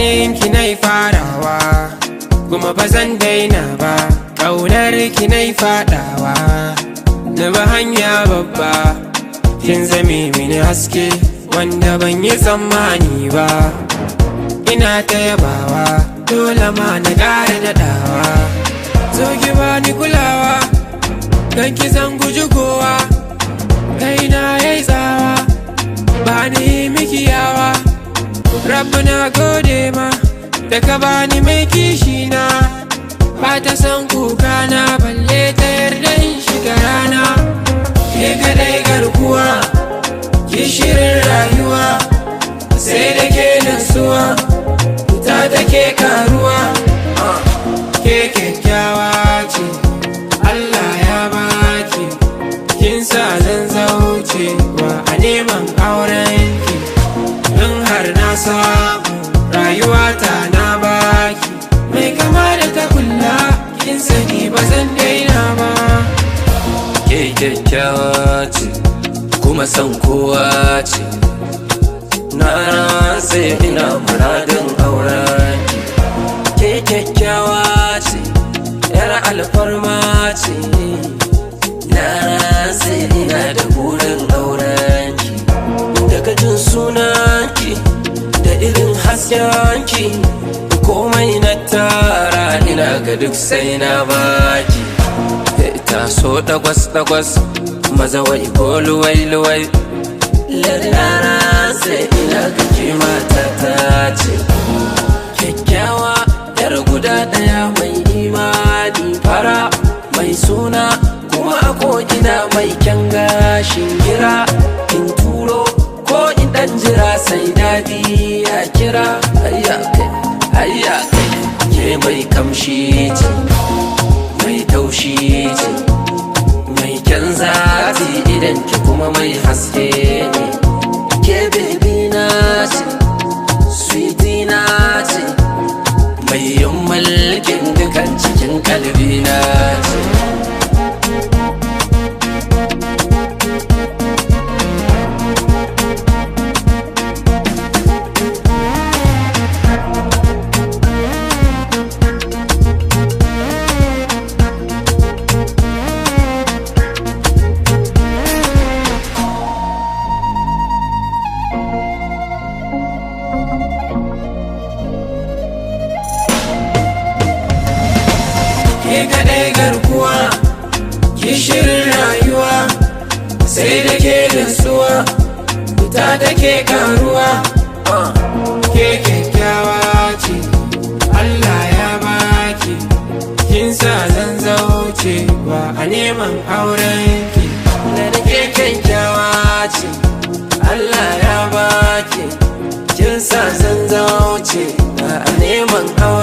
ganin ki nai farawa kuma ba zan daina ba, ƙaunar ki nai fadawa na ba hanya babba, kin zame mini haske wanda ban yi tsammani ba. Ina ta yabawa dole ma na ƙara daɗawa, zo ki bani kulawa kan ki zan guji kowa, kaina yayi tsawa ba ni miki yawa. Rabbu na gode ma da ka bani mai kishi na, ba ta san kuka na balle ta yarda in shiga rana. Ke kadai garkuwa kishirin rayuwa, sai da ke nasuwa ta take karuwa. Ke kyakkyawa ce Allah ya baki, kin sa zan zauce wa a neman aurenki. In har na samu rayuwata na baki, mai kama da tagulla kin sani ba zan daina ba. Ke kyakkyawa ce kuma san kowa ce, na rantse ina muradin aurenki. Ke kyakkyawa ce yar alfarma ce, na rantse ina da burin aurenki. Daga jin sunanki da irin haskenki, komai na tara ina ga duk sai na baki. Ita so dagwas-dagwas maza wai ko luwai-luwai, lallara sai ina ga ke matata ce. Kyakkyawa yar guda daya mai imani, fara mai suna kuma a ko'ina mai kyan gashin gira. In turo ko in dan jira sai dadi ya kira. Hayya kai hayya kai, ke mai kamshi ce mai taushi ce, mai kyan zati idan ki kuma mai haske ne. Ke baby na ce sweetie na ce, mai yin mulkin dukan cikin kalbi na ce. Ke kadai garkuwa kishirin rayuwa, sai da ke nasuwa ta take karuwa. Ke kyakkyawa ce Allah ya baki, kin sa zan zauce ba a neman aurenki. Ke kyakkyawa ce Allah ya baki, kin sa zan zauce ba a neman aurenki.